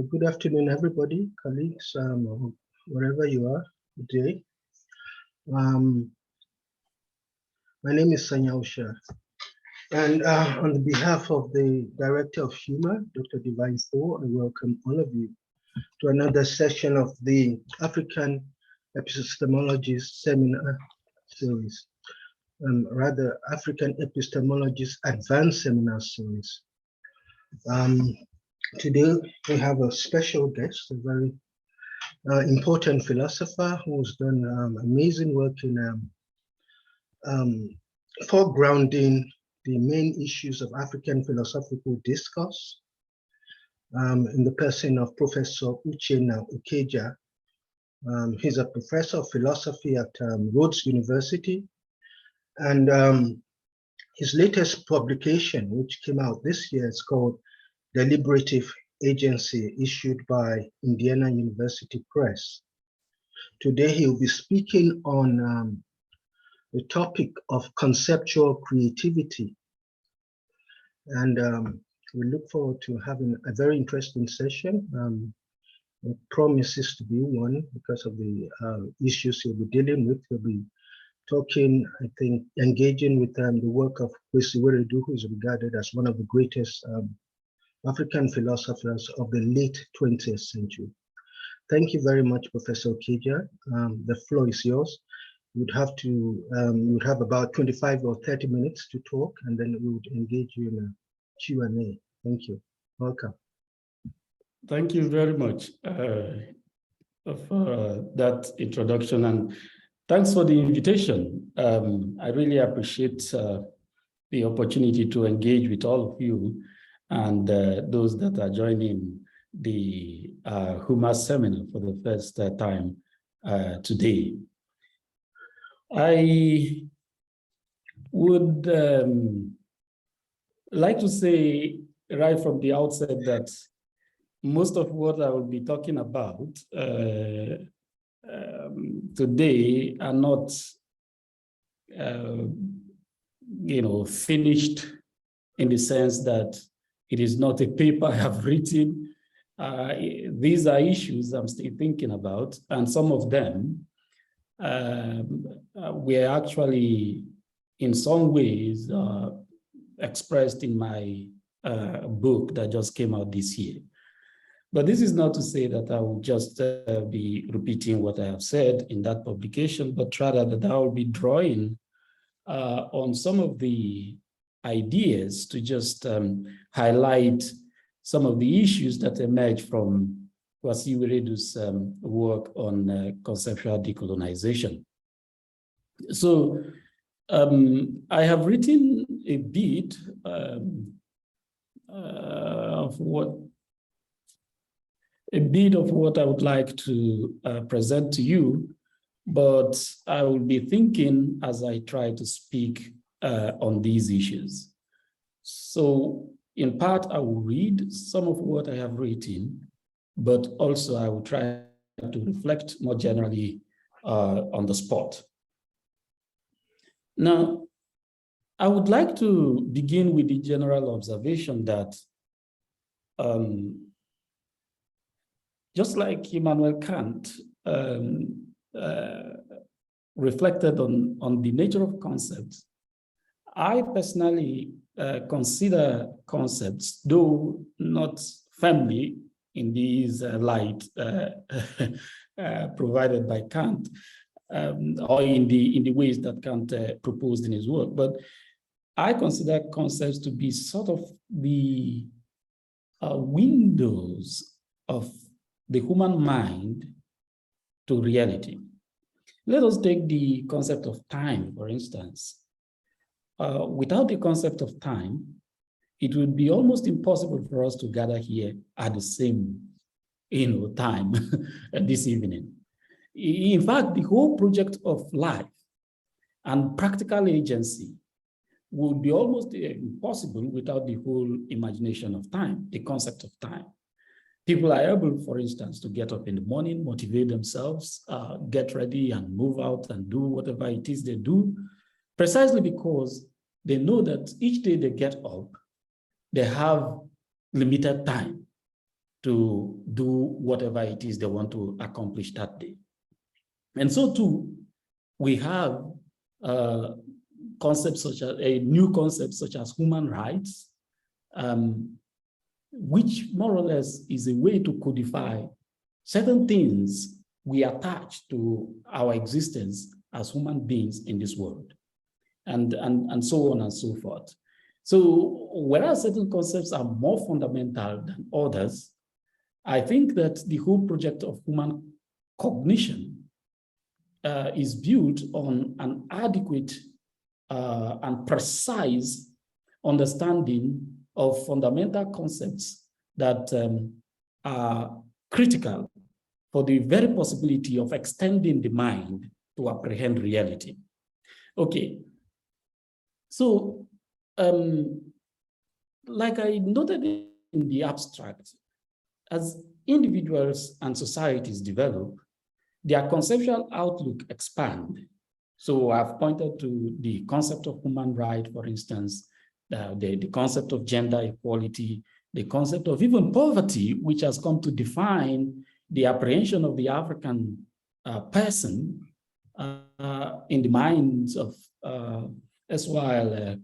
Good afternoon, everybody, colleagues, wherever you are today. My name is Sanyosha, and on behalf of the Director of Humor, Dr. Divine Thor, I welcome all of you to another session of the African Epistemologist Seminar Series, rather African Epistemologist Advanced Seminar Series. Today, we have a special guest, a very important philosopher who's done amazing work in foregrounding the main issues of African philosophical discourse in the person of Professor Uchenna Okeja. He's a professor of philosophy at Rhodes University, and his latest publication, which came out this year, is called Deliberative Agency, issued by Indiana University Press. Today he'll be speaking on the topic of conceptual creativity. And we look forward to having a very interesting session. It promises to be one because of the issues he'll be dealing with. He'll be talking, I think, engaging with the work of Kwesi Wiredu, who is regarded as one of the greatest African philosophers of the late 20th century. Thank you very much, Professor Okeja. The floor is yours. You'd have about 25 or 30 minutes to talk, and then we would engage you in a Q&A. Thank you. Welcome. Thank you very much for that introduction, and thanks for the invitation. I really appreciate the opportunity to engage with all of you and those that are joining the Humor Seminar for the first time today. I would like to say right from the outset that most of what I will be talking about today are not, finished in the sense that it is not a paper I have written. These are issues I'm still thinking about, and some of them were actually, in some ways, expressed in my book that just came out this year. But this is not to say that I will just be repeating what I have said in that publication, but rather that I will be drawing on some of the ideas to just highlight some of the issues that emerge from Kwesi Wiredu's work on conceptual decolonization. So I have written a bit of what I would like to present to you, but I will be thinking as I try to speak on these issues. So in part, I will read some of what I have written, but also I will try to reflect more generally on the spot. Now, I would like to begin with the general observation that just like Immanuel Kant reflected on the nature of concepts, I personally consider concepts, though not firmly in these light provided by Kant, or in the ways that Kant proposed in his work, but I consider concepts to be sort of the windows of the human mind to reality. Let us take the concept of time, for instance. Without the concept of time, it would be almost impossible for us to gather here at the same time this evening. In fact, the whole project of life and practical agency would be almost impossible without the whole imagination of time, the concept of time. People are able, for instance, to get up in the morning, motivate themselves, get ready and move out and do whatever it is they do, precisely because they know that each day they get up, they have limited time. to do whatever it is they want to accomplish that day. And so too, we have concepts such as a new concept such as human rights, which more or less is a way to codify certain things we attach to our existence as human beings in this world, and so on and so forth. So whereas certain concepts are more fundamental than others, I think that the whole project of human cognition is built on an adequate and precise understanding of fundamental concepts that are critical for the very possibility of extending the mind to apprehend reality. Okay, so like I noted in the abstract, as individuals and societies develop, their conceptual outlook expand. So I've pointed to the concept of human right, for instance, the concept of gender equality, the concept of even poverty, which has come to define the apprehension of the African person in the minds of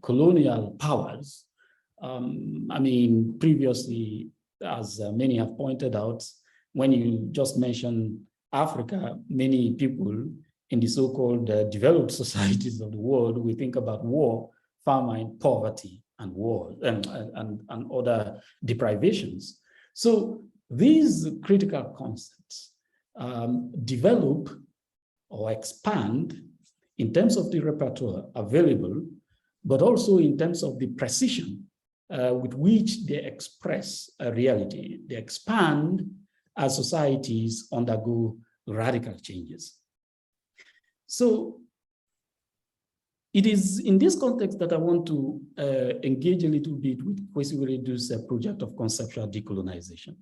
colonial powers. I mean, previously, as many have pointed out, when you just mention Africa, many people in the so-called developed societies of the world, we think about war, famine, poverty, and war, and other deprivations. So these critical concepts develop or expand in terms of the repertoire available, but also in terms of the precision with which they express a reality. They expand as societies undergo radical changes. So it is in this context that I want to engage a little bit with Kwesi Wiredu's project of conceptual decolonization.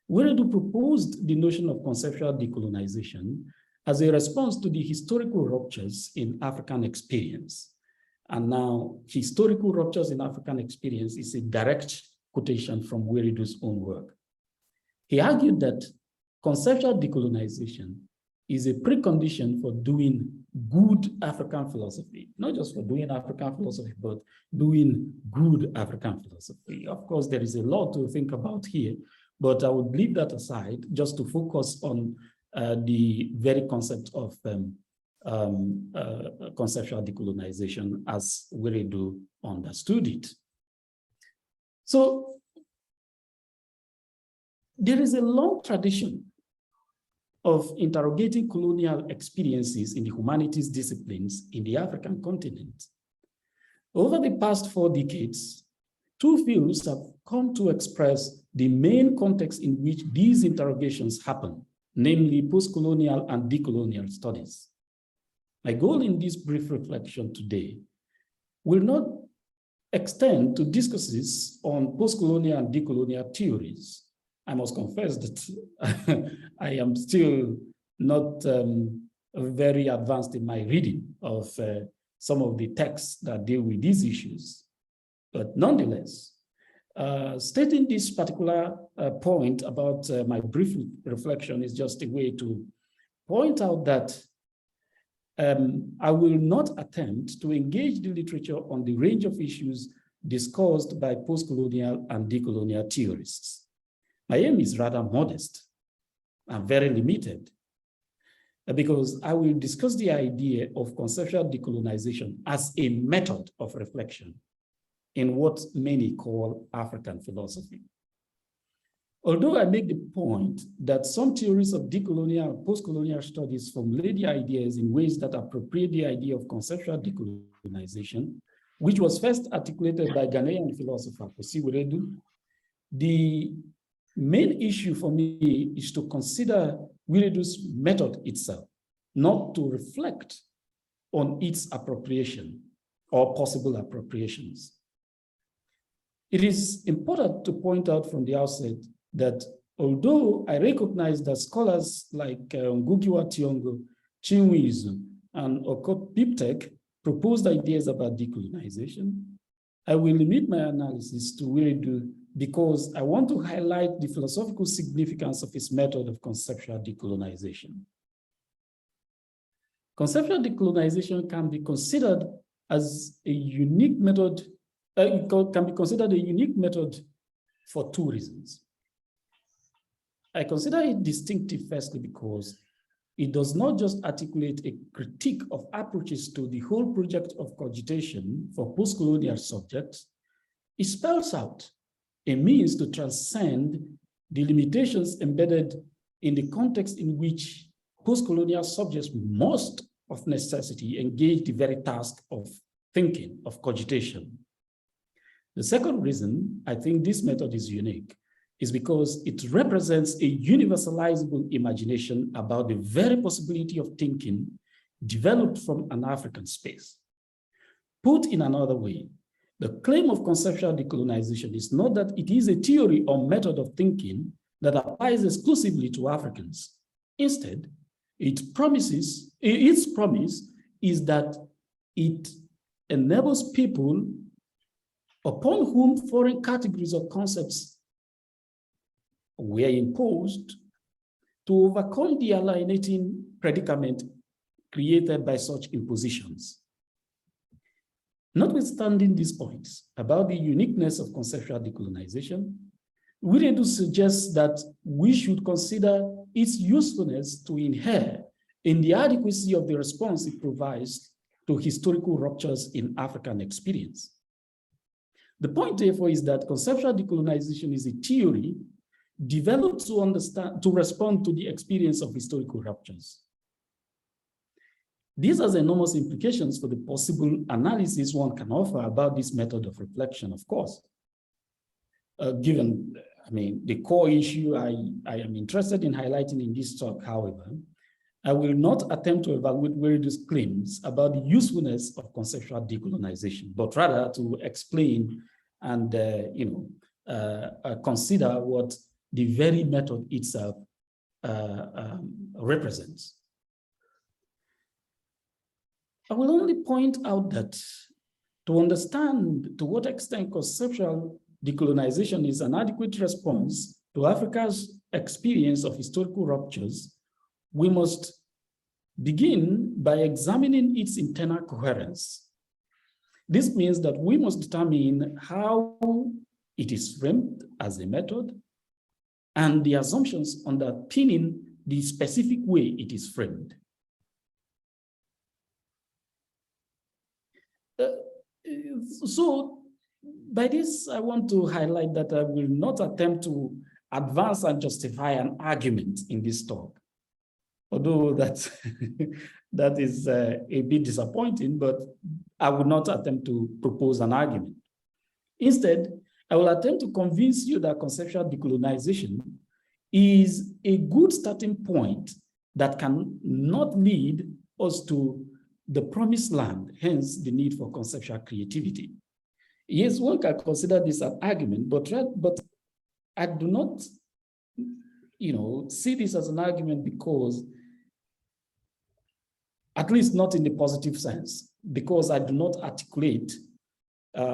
Wiredu proposed the notion of conceptual decolonization as a response to the historical ruptures in African experience. And now, historical ruptures in African experience is a direct quotation from Wiredu's own work. He argued that conceptual decolonization is a precondition for doing good African philosophy, not just for doing African philosophy, but doing good African philosophy. Of course, there is a lot to think about here, but I would leave that aside just to focus on the very concept of conceptual decolonization as Wiredu understood it. So there is a long tradition of interrogating colonial experiences in the humanities disciplines in the African continent. Over the past 4 decades, 2 fields have come to express the main context in which these interrogations happen, namely post-colonial and decolonial studies. My goal in this brief reflection today will not extend to discourses on post-colonial and decolonial theories. I must confess that I am still not very advanced in my reading of some of the texts that deal with these issues. But nonetheless, stating this particular point about my brief reflection is just a way to point out that I will not attempt to engage the literature on the range of issues discussed by post-colonial and decolonial theorists. My aim is rather modest and very limited, because I will discuss the idea of conceptual decolonization as a method of reflection in what many call African philosophy. Although I make the point that some theories of decolonial and post-colonial studies formulate the ideas in ways that appropriate the idea of conceptual decolonization, which was first articulated by Ghanaian philosopher Kwesi Wiredu, the main issue for me is to consider Wiredu's method itself, not to reflect on its appropriation or possible appropriations. It is important to point out from the outset that although I recognize that scholars like Ngugiwa Thiong'o, Chinwe Izu, and Okot Piptek proposed ideas about decolonization, I will limit my analysis to Wiredu because I want to highlight the philosophical significance of his method of conceptual decolonization. Conceptual decolonization can be considered as a unique method, can be considered a unique method for two reasons. I consider it distinctive firstly because it does not just articulate a critique of approaches to the whole project of cogitation for post-colonial subjects. It spells out a means to transcend the limitations embedded in the context in which post-colonial subjects must, of necessity, engage the very task of thinking, of cogitation. The second reason I think this method is unique is because it represents a universalizable imagination about the very possibility of thinking developed from an African space. Put in another way, the claim of conceptual decolonization is not that it is a theory or method of thinking that applies exclusively to Africans. Instead, its promise is that it enables people upon whom foreign categories or concepts were imposed to overcome the alienating predicament created by such impositions. Notwithstanding these points about the uniqueness of conceptual decolonization, we need to suggest that we should consider its usefulness to inhere in the adequacy of the response it provides to historical ruptures in African experience. The point, therefore, is that conceptual decolonization is a theory developed to respond to the experience of historical ruptures. These has enormous implications for the possible analysis one can offer about this method of reflection, of course. Given, the core issue I am interested in highlighting in this talk, however, I will not attempt to evaluate various claims about the usefulness of conceptual decolonization, but rather to explain and consider what the very method itself represents. I will only point out that to understand to what extent conceptual decolonization is an adequate response to Africa's experience of historical ruptures, we must begin by examining its internal coherence. This means that we must determine how it is framed as a method and the assumptions underpinning the specific way it is framed. So by this, I want to highlight that I will not attempt to advance and justify an argument in this talk, although that is a bit disappointing, but I will not attempt to propose an argument. Instead, I will attempt to convince you that conceptual decolonization is a good starting point that can not lead us to the promised land, hence the need for conceptual creativity. Yes, one can consider this an argument, but I do not, see this as an argument because, at least not in the positive sense, because I do not articulate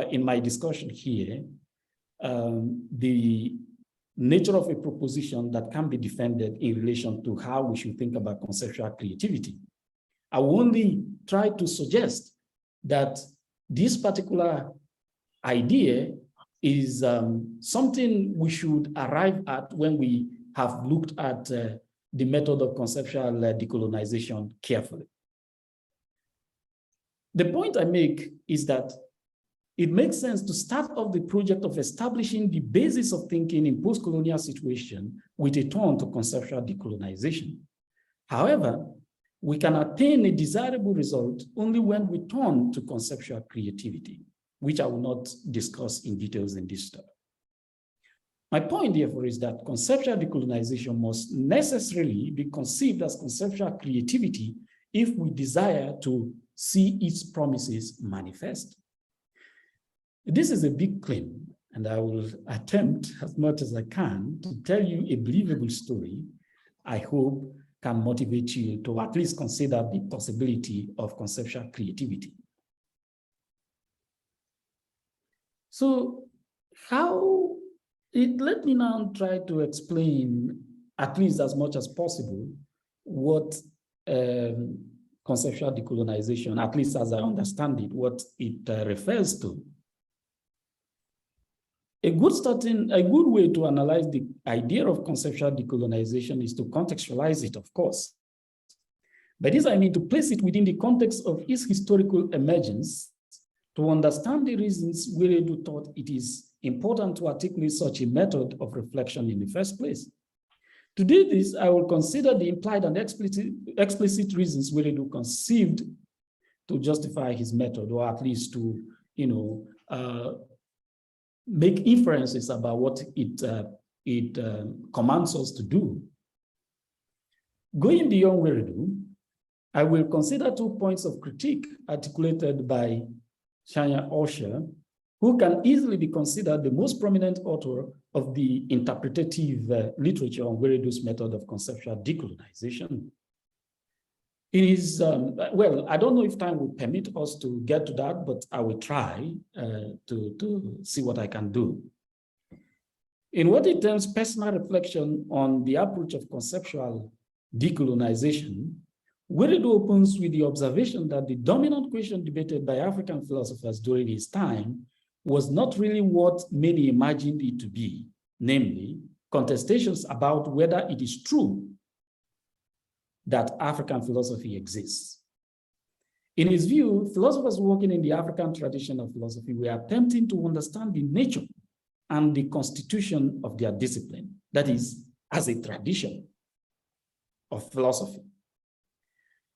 in my discussion here the nature of a proposition that can be defended in relation to how we should think about conceptual creativity. I will only try to suggest that this particular idea is something we should arrive at when we have looked at the method of conceptual decolonization carefully. The point I make is that it makes sense to start off the project of establishing the basis of thinking in post-colonial situation with a turn to conceptual decolonization. However, we can attain a desirable result only when we turn to conceptual creativity, which I will not discuss in details in this talk. My point, therefore, is that conceptual decolonization must necessarily be conceived as conceptual creativity if we desire to see its promises manifest. This is a big claim, and I will attempt as much as I can to tell you a believable story I hope can motivate you to at least consider the possibility of conceptual creativity. So how Let me now try to explain, at least as much as possible, what conceptual decolonization, at least as I understand it, what it refers to. A good way to analyze the idea of conceptual decolonization is to contextualize it, of course. By this, I mean to place it within the context of its historical emergence, to understand the reasons Wiredu thought it is important to articulate such a method of reflection in the first place. To do this, I will consider the implied and explicit reasons Wiredu conceived to justify his method, or at least to, make inferences about what it commands us to do. Going beyond Wiredu, I will consider 2 points of critique articulated by Uchenna Okeja, who can easily be considered the most prominent author of the interpretative literature on Wiredu's method of conceptual decolonization. In his, well, I don't know if time will permit us to get to that, but I will try to see what I can do. In what he terms personal reflection on the approach of conceptual decolonization, Wiredu opens with the observation that the dominant question debated by African philosophers during his time was not really what many imagined it to be, namely contestations about whether it is true that African philosophy exists. In his view, philosophers working in the African tradition of philosophy were attempting to understand the nature and the constitution of their discipline, that is, as a tradition of philosophy.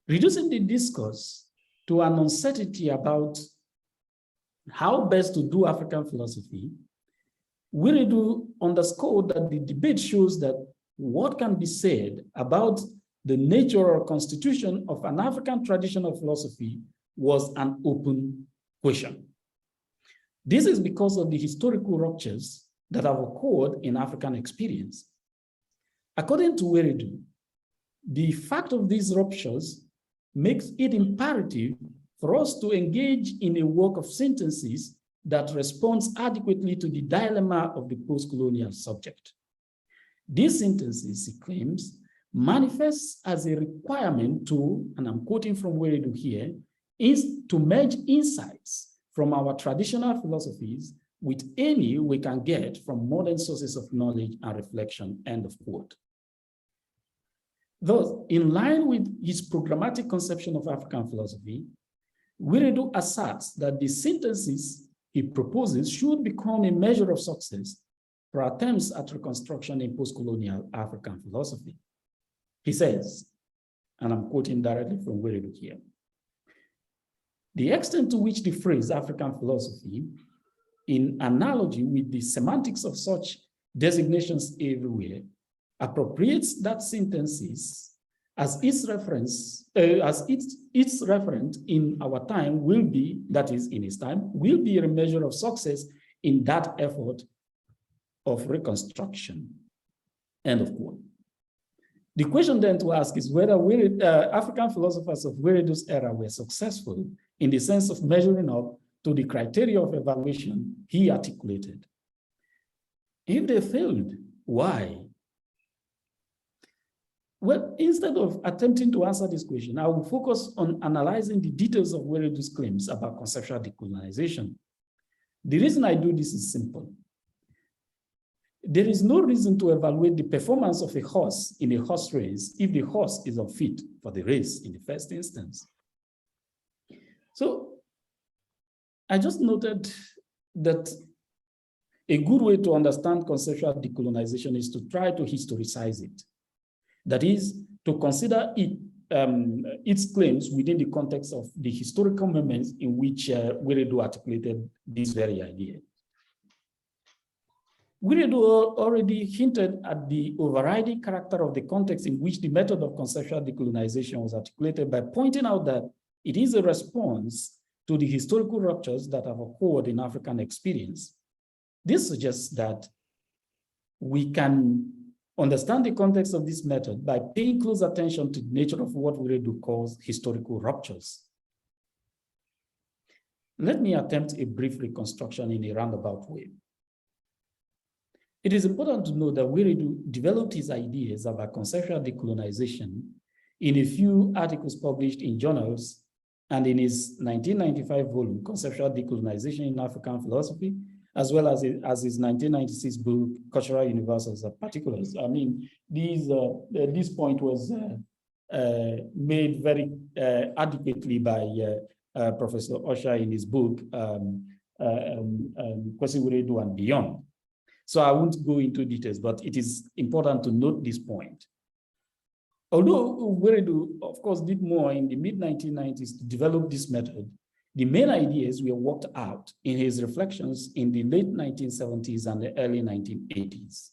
Reducing the discourse to an uncertainty about how best to do African philosophy, Wiredu underscored that the debate shows that what can be said about the nature or constitution of an African tradition of philosophy was an open question. This is because of the historical ruptures that have occurred in African experience. According to Wiredu, the fact of these ruptures makes it imperative for us to engage in a work of synthesis that responds adequately to the dilemma of the post-colonial subject. This synthesis, he claims, manifests as a requirement to, and I'm quoting from Wiredu here, is to merge insights from our traditional philosophies with any we can get from modern sources of knowledge and reflection, end of quote. Thus, in line with his programmatic conception of African philosophy, Wiredu asserts that the synthesis he proposes should become a measure of success for attempts at reconstruction in post-colonial African philosophy. He says, and I'm quoting directly from Wiredu here, the extent to which the phrase African philosophy, in analogy with the semantics of such designations everywhere, appropriates that synthesis as its reference, its referent in our time will be, that is in his time, will be a measure of success in that effort of reconstruction, end of quote. The question then to ask is whether African philosophers of Wiredu's era were successful in the sense of measuring up to the criteria of evaluation he articulated. If they failed, why? Well, instead of attempting to answer this question, I will focus on analyzing the details of Wiredu's claims about conceptual decolonization. The reason I do this is simple. There is no reason to evaluate the performance of a horse in a horse race if the horse is unfit for the race in the first instance. So I just noted that a good way to understand conceptual decolonization is to try to historicize it. That is, to consider its claims within the context of the historical moments in which Wiredu articulated this very idea. Wiredu already hinted at the overriding character of the context in which the method of conceptual decolonization was articulated by pointing out that it is a response to the historical ruptures that have occurred in African experience. This suggests that we can understand the context of this method by paying close attention to the nature of what Wiredu calls historical ruptures. Let me attempt a brief reconstruction in a roundabout way. It is important to note that Wiredu developed his ideas about conceptual decolonization in a few articles published in journals and in his 1995 volume, Conceptual Decolonization in African Philosophy, as well as his 1996 book, Cultural Universals of Particulars. I mean, this point was made very adequately by Professor Osha in his book, Kwesi Wiredu and Beyond. So I won't go into details, but it is important to note this point. Although Wiredu, of course, did more in the mid-1990s to develop this method, the main ideas were worked out in his reflections in the late 1970s and the early 1980s.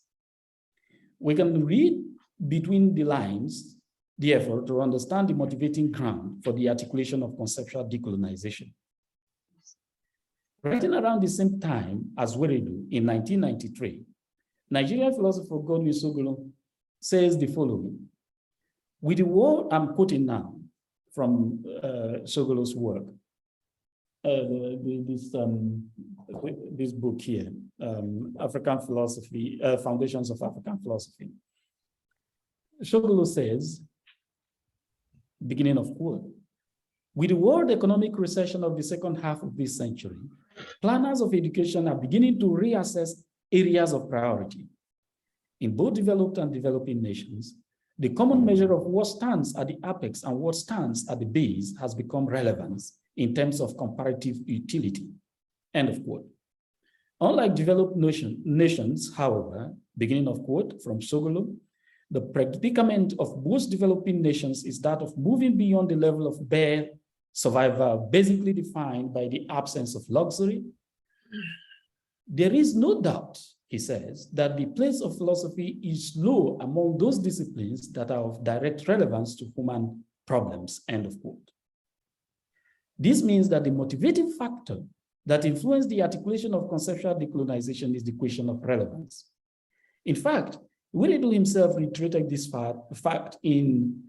We can read between the lines, therefore, to understand the motivating ground for the articulation of conceptual decolonization. Writing around the same time as Wiredu in 1993, Nigerian philosopher Godwin Sogolo says the following: with the world, I'm quoting now from Sogolo's work, this book here, African Philosophy, Foundations of African Philosophy. Sogolo says, beginning of quote, with the world economic recession of the second half of this century, planners of education are beginning to reassess areas of priority. In both developed and developing nations, the common measure of what stands at the apex and what stands at the base has become relevance in terms of comparative utility, end of quote. Unlike developed nations, however, beginning of quote from Sogolo, the predicament of most developing nations is that of moving beyond the level of bare survival, basically defined by the absence of luxury. There is no doubt, he says, that the place of philosophy is low among those disciplines that are of direct relevance to human problems, end of quote. This means that the motivating factor that influenced the articulation of conceptual decolonization is the question of relevance. In fact, Wiredu himself reiterated this fact in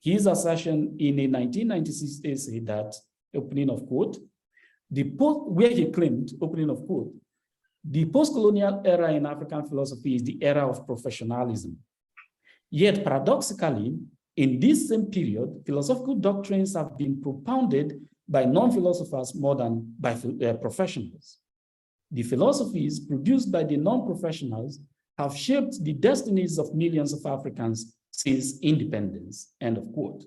his assertion in a 1996 essay that, opening of quote, where he claimed, opening of quote, the post-colonial era in African philosophy is the era of professionalism. Yet paradoxically, in this same period, philosophical doctrines have been propounded by non-philosophers more than by professionals. The philosophies produced by the non-professionals have shaped the destinies of millions of Africans since independence, end of quote.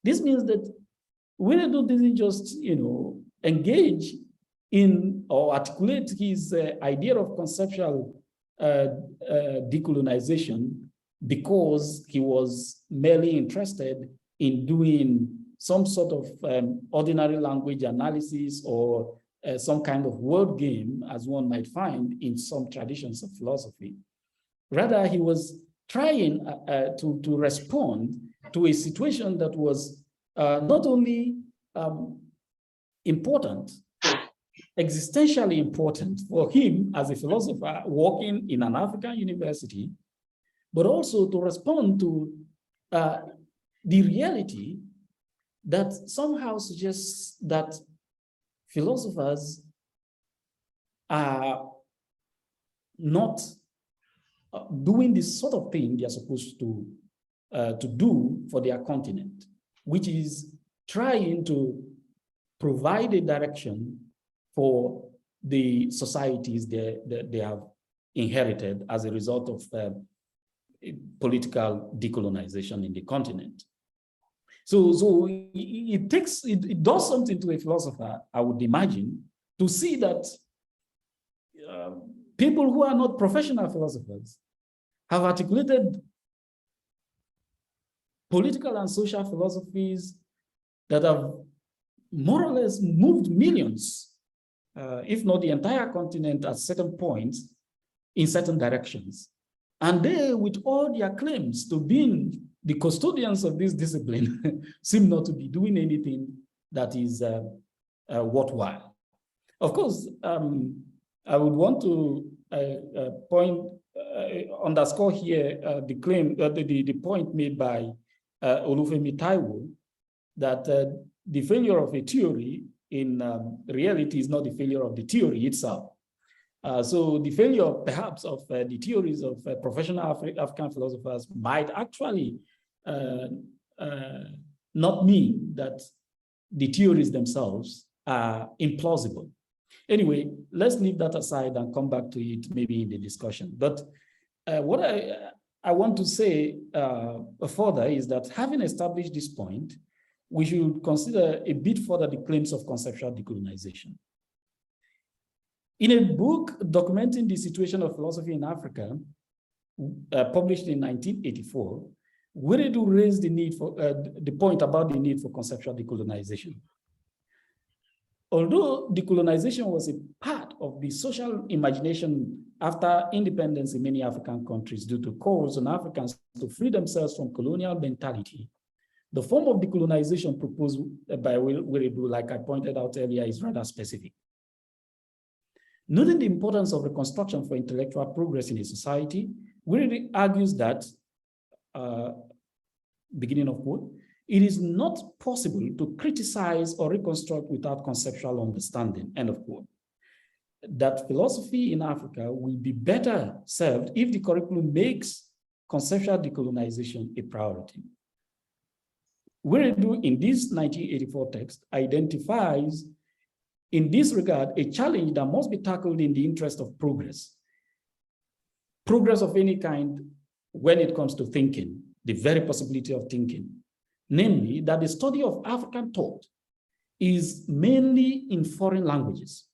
This means that Wiredu didn't just, engage in or articulate his idea of conceptual decolonization because he was merely interested in doing some sort of ordinary language analysis or some kind of word game, as one might find in some traditions of philosophy. Rather, he was trying to respond to a situation that was not only important, existentially important for him as a philosopher working in an African university, but also to respond to the reality that somehow suggests that philosophers are not doing this sort of thing they are supposed to do for their continent, which is trying to provide a direction for the societies they have inherited as a result of political decolonization in the continent. So it does something to a philosopher, I would imagine, to see that people who are not professional philosophers have articulated political and social philosophies that have more or less moved millions, if not the entire continent at certain points in certain directions. And they, with all their claims to being the custodians of this discipline, seem not to be doing anything that is worthwhile. Of course, I would want to underscore here the claim, the point made by Olufemi Taiwo, that the failure of a theory in reality is not the failure of the theory itself. So the failure, perhaps, of the theories of professional African philosophers might actually not mean that the theories themselves are implausible. Anyway, let's leave that aside and come back to it maybe in the discussion. But what I want to say further is that having established this point, we should consider a bit further the claims of conceptual decolonization. In a book documenting the situation of philosophy in Africa, published in 1984, Wiredu raised the need for the point about the need for conceptual decolonization. Although decolonization was a part of the social imagination after independence in many African countries due to calls on Africans to free themselves from colonial mentality, the form of decolonization proposed by Wiredu, like I pointed out earlier, is rather specific. Noting the importance of reconstruction for intellectual progress in a society, Wiredu argues that, beginning of quote, it is not possible to criticize or reconstruct without conceptual understanding, end of quote. That philosophy in Africa will be better served if the curriculum makes conceptual decolonization a priority. Wiredu, in this 1984 text, identifies in this regard a challenge that must be tackled in the interest of progress. Progress of any kind when it comes to thinking, the very possibility of thinking. Namely, that the study of African thought is mainly in foreign languages.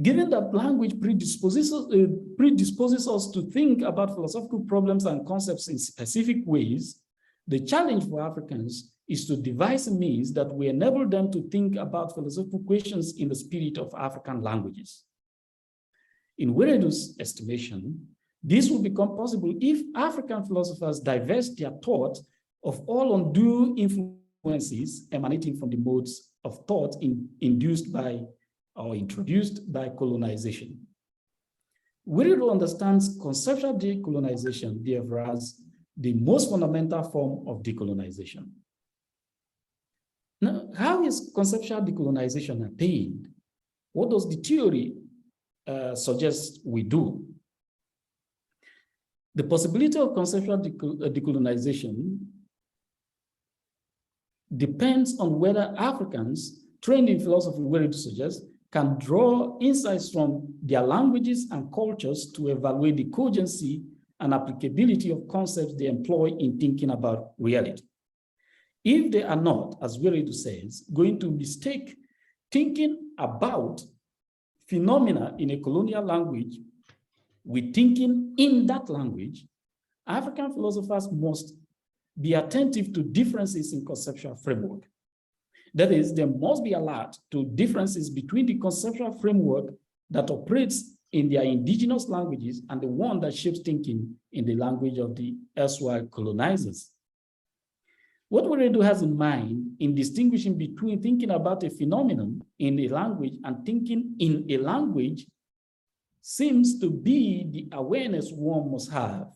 Given that language predisposes us to think about philosophical problems and concepts in specific ways, the challenge for Africans is to devise a means that will enable them to think about philosophical questions in the spirit of African languages. In Wiredu's estimation, this will become possible if African philosophers divest their thought of all undue influences emanating from the modes of thought induced by or introduced by colonization. Wiredu understands conceptual decolonization, therefore, as the most fundamental form of decolonization. Now, how is conceptual decolonization attained? What does the theory suggest we do? The possibility of conceptual decolonization depends on whether Africans trained in philosophy, Wiredu suggests, can draw insights from their languages and cultures to evaluate the cogency and applicability of concepts they employ in thinking about reality. If they are not, as Wiredu says, going to mistake thinking about phenomena in a colonial language with thinking in that language, African philosophers must be attentive to differences in conceptual framework. That is, they must be alert to differences between the conceptual framework that operates in their indigenous languages and the one that shapes thinking in the language of the erstwhile colonizers. What Wiredu has in mind in distinguishing between thinking about a phenomenon in a language and thinking in a language seems to be the awareness one must have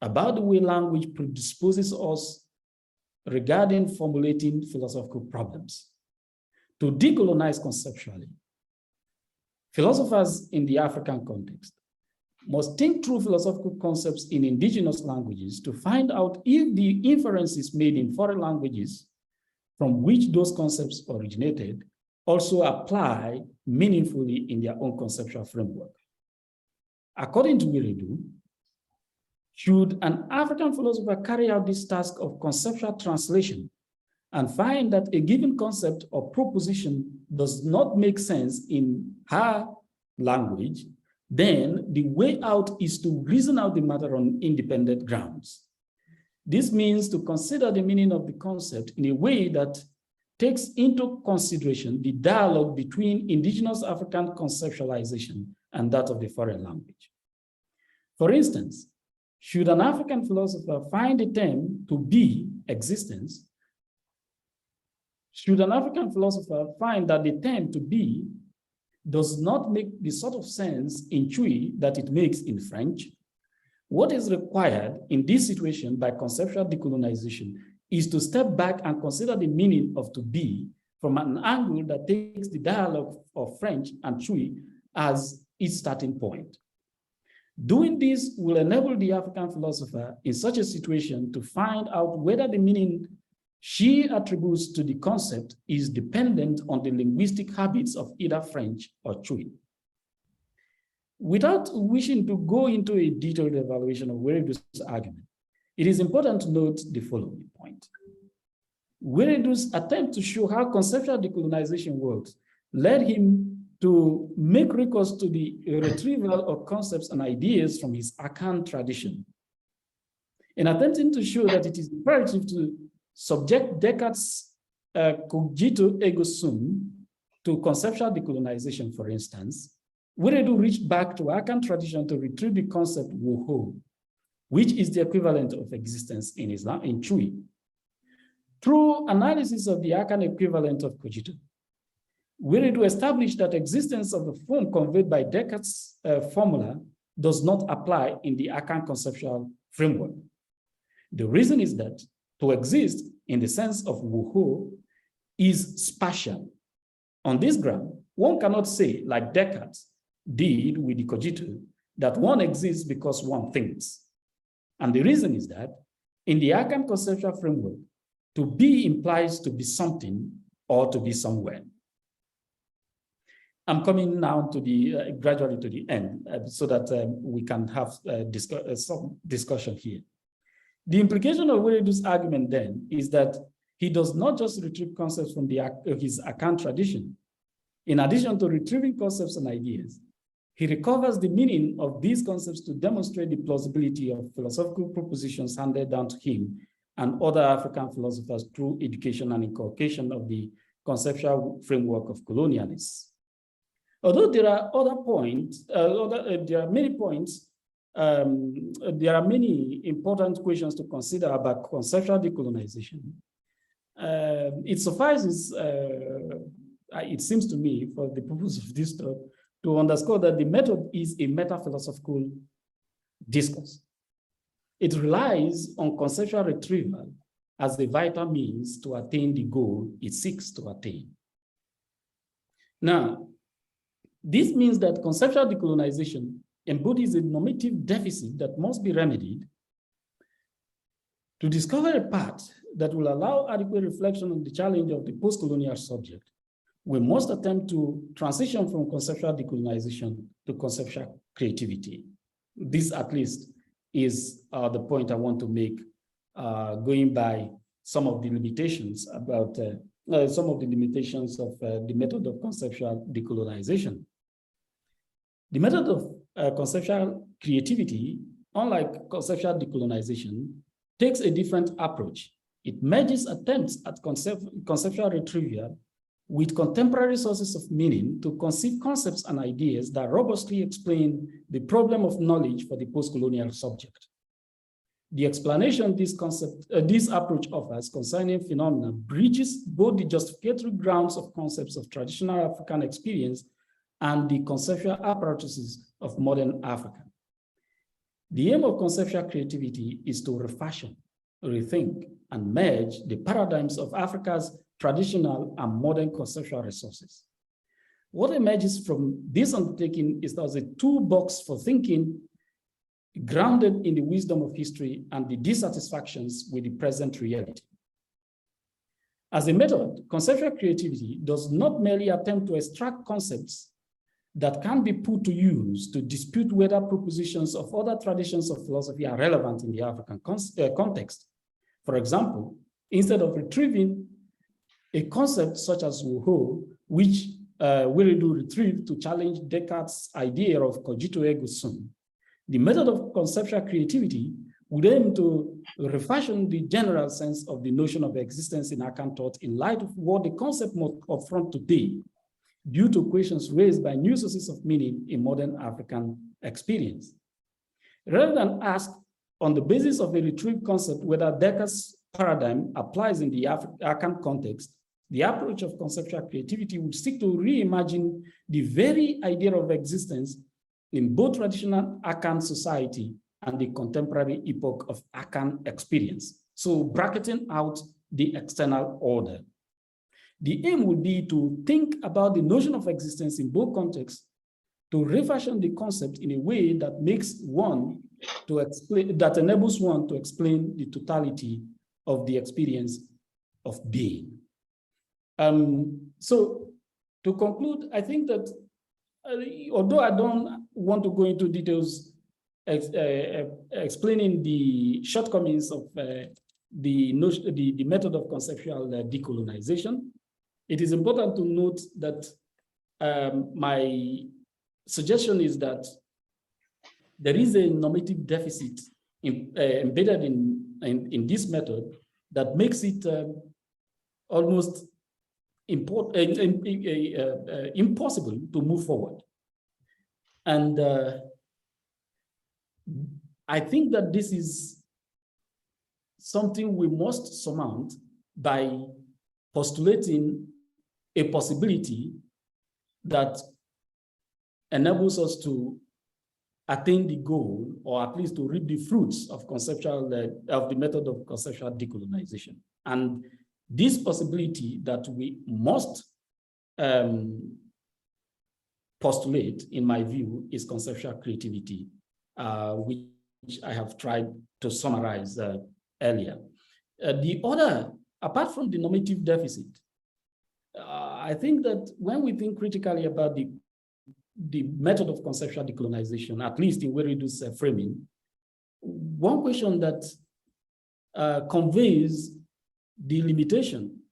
about the way language predisposes us regarding formulating philosophical problems. To decolonize conceptually, philosophers in the African context must think through philosophical concepts in indigenous languages to find out if the inferences made in foreign languages from which those concepts originated also apply meaningfully in their own conceptual framework. According to Wiredu, should an African philosopher carry out this task of conceptual translation and find that a given concept or proposition does not make sense in her language, then the way out is to reason out the matter on independent grounds. This means to consider the meaning of the concept in a way that takes into consideration the dialogue between indigenous African conceptualization and that of the foreign language. For instance, should an African philosopher find the term to be existence, should an African philosopher find that the term to be does not make the sort of sense in Chui that it makes in French, what is required in this situation by conceptual decolonization is to step back and consider the meaning of to be from an angle that takes the dialogue of French and Chui as its starting point. Doing this will enable the African philosopher in such a situation to find out whether the meaning she attributes to the concept is dependent on the linguistic habits of either French or Chui. Without wishing to go into a detailed evaluation of Wiredu's argument, it is important to note the following point. Wiredu's attempt to show how conceptual decolonization works led him to make recourse to the retrieval of concepts and ideas from his Akan tradition. In attempting to show that it is imperative to subject Descartes' cogito ergo sum to conceptual decolonization, for instance, Wiredu reached back to Akan tradition to retrieve the concept woho, which is the equivalent of existence in Islam, in Chui. Through analysis of the Akan equivalent of cogito, Wiredu established that existence of the form conveyed by Descartes' formula does not apply in the Akan conceptual framework. The reason is that to exist in the sense of woho is spatial. On this ground, one cannot say, like Descartes did with the cogito, that one exists because one thinks. And the reason is that in the Akan conceptual framework, to be implies to be something or to be somewhere. I'm coming now to the gradually to the end so that we can have some discussion here. The implication of Wiredu's argument then is that he does not just retrieve concepts from his Akan tradition. In addition to retrieving concepts and ideas, he recovers the meaning of these concepts to demonstrate the plausibility of philosophical propositions handed down to him and other African philosophers through education and inculcation of the conceptual framework of colonialists. Although there are other points, there are many points, there are many important questions to consider about conceptual decolonization. It suffices, it seems to me, for the purpose of this talk, to underscore that the method is a meta-philosophical discourse. It relies on conceptual retrieval as the vital means to attain the goal it seeks to attain. Now, this means that conceptual decolonization embodies a normative deficit that must be remedied. To discover a path that will allow adequate reflection on the challenge of the post-colonial subject, we must attempt to transition from conceptual decolonization to conceptual creativity. This, at least, is the point I want to make, going by some of the limitations about some of the limitations of the method of conceptual decolonization. The method of conceptual creativity, unlike conceptual decolonization, takes a different approach. It merges attempts at conceptual retrieval with contemporary sources of meaning to conceive concepts and ideas that robustly explain the problem of knowledge for the post-colonial subject. The explanation this approach offers concerning phenomena bridges both the justificatory grounds of concepts of traditional African experience and the conceptual apparatuses of modern Africa. The aim of conceptual creativity is to refashion, rethink, and merge the paradigms of Africa's traditional and modern conceptual resources. What emerges from this undertaking is as a toolbox for thinking grounded in the wisdom of history and the dissatisfactions with the present reality. As a method, conceptual creativity does not merely attempt to extract concepts that can be put to use to dispute whether propositions of other traditions of philosophy are relevant in the African context. For example, instead of retrieving a concept such as woho, which Wiredu retrieved to challenge Descartes' idea of cogito ergo sum, the method of conceptual creativity would aim to refashion the general sense of the notion of existence in Akan thought in light of what the concept must confront today, due to questions raised by new sources of meaning in modern African experience. Rather than ask on the basis of a retrieved concept whether Descartes' paradigm applies in the Akan context, the approach of conceptual creativity would seek to reimagine the very idea of existence in both traditional Akan society and the contemporary epoch of Akan experience, so bracketing out the external order. The aim would be to think about the notion of existence in both contexts to refashion the concept in a way that makes one to explain, that enables one to explain the totality of the experience of being. So to conclude, I think that although I don't want to go into details explaining the shortcomings of the method of conceptual decolonization, it is important to note that my suggestion is that there is a normative deficit embedded in this method that makes it almost impossible to move forward. And I think that this is something we must surmount by postulating a possibility that enables us to attain the goal, or at least to reap the fruits of of the method of conceptual decolonization. And this possibility that we must postulate, in my view, is conceptual creativity, which I have tried to summarize earlier. The other, apart from the normative deficit, I think that when we think critically about the method of conceptual decolonization, at least in Weredu's framing, one question that conveys the limitation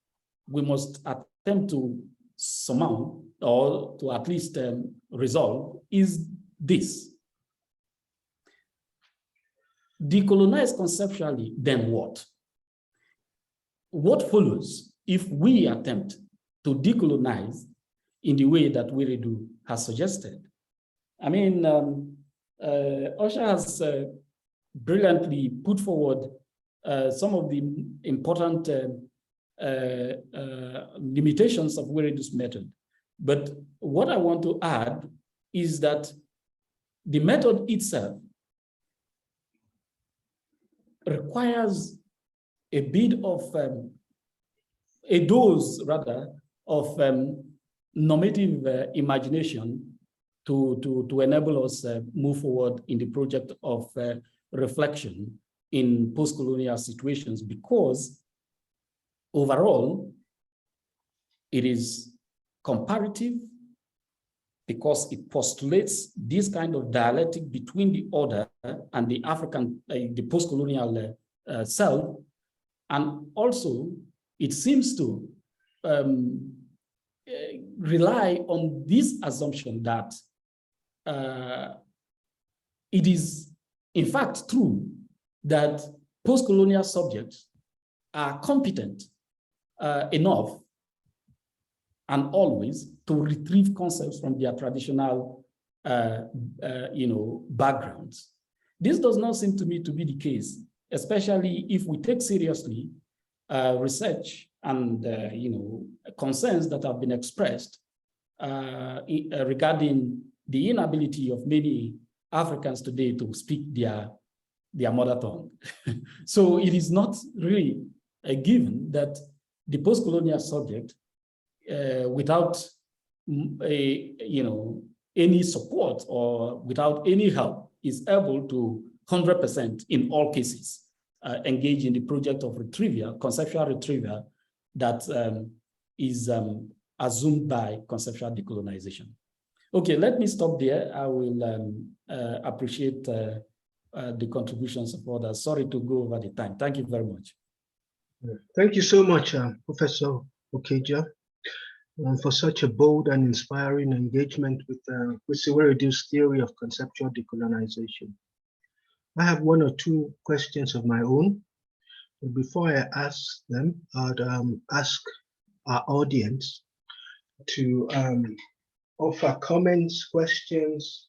we must attempt to surmount, or to at least resolve, is this. Decolonize conceptually, then what? What follows if we attempt to decolonize in the way that Weredu has suggested? I mean, Usher has brilliantly put forward some of the important limitations of Weredu's method. But what I want to add is that the method itself requires a bit of, a dose rather, of normative imagination to enable us move forward in the project of reflection in post-colonial situations, because overall, it is comparative, because it postulates this kind of dialectic between the order and the African, the post-colonial self, and also it seems to rely on this assumption that it is in fact true that post-colonial subjects are competent enough and always to retrieve concepts from their traditional backgrounds. This does not seem to me to be the case, especially if we take seriously research and concerns that have been expressed regarding the inability of many Africans today to speak their mother tongue. So it is not really a given that the post-colonial subject, without any support or without any help, is able to 100% in all cases engage in the project of retrieval, conceptual retrieval, that is assumed by conceptual decolonization. Okay, let me stop there. I will appreciate the contributions of others. Sorry to go over the time. Thank you very much. Thank you so much, Professor Okeja, for such a bold and inspiring engagement with Weredu's theory of conceptual decolonization. I have one or two questions of my own. But before I ask them, I'd ask our audience to offer comments, questions,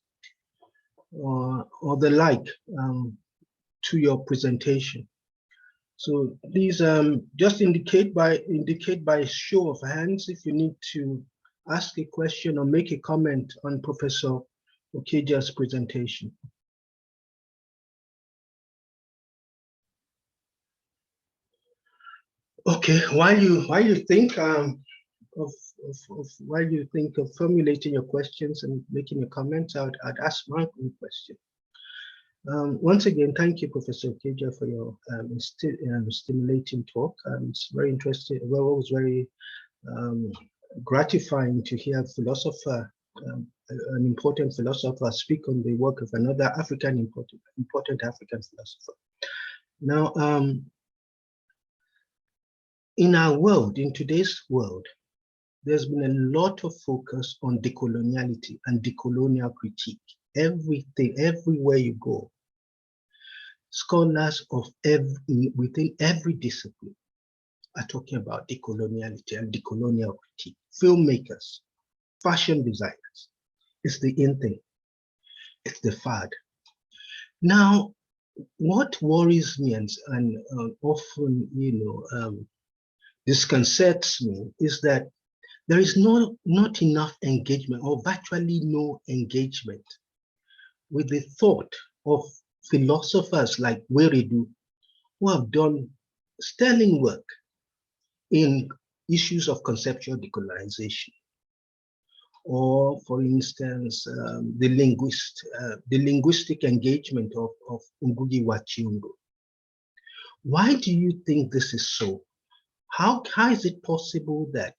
or the like to your presentation. So please just indicate by show of hands if you need to ask a question or make a comment on Professor Okeja's presentation. Okay, while you think, while you think of formulating your questions and making your comments, I'd ask my own question. Once again, thank you, Professor Okeja, for your stimulating talk. It's very interesting. Well, it was very gratifying to hear a philosopher, an important philosopher, speak on the work of another important African philosopher. Now, in our world, in today's world, there's been a lot of focus on decoloniality and decolonial critique. Everything, everywhere you go, scholars of within every discipline are talking about decoloniality and decolonial critique. Filmmakers, fashion designers, it's the in thing, it's the fad. Now, what worries me and often, disconcerts me is that there is not enough engagement or virtually no engagement with the thought of philosophers like Weridu, who have done sterling work in issues of conceptual decolonization, or, for instance, the linguistic engagement of Ngugi wa Thiong'o. Why do you think this is so? How is it possible that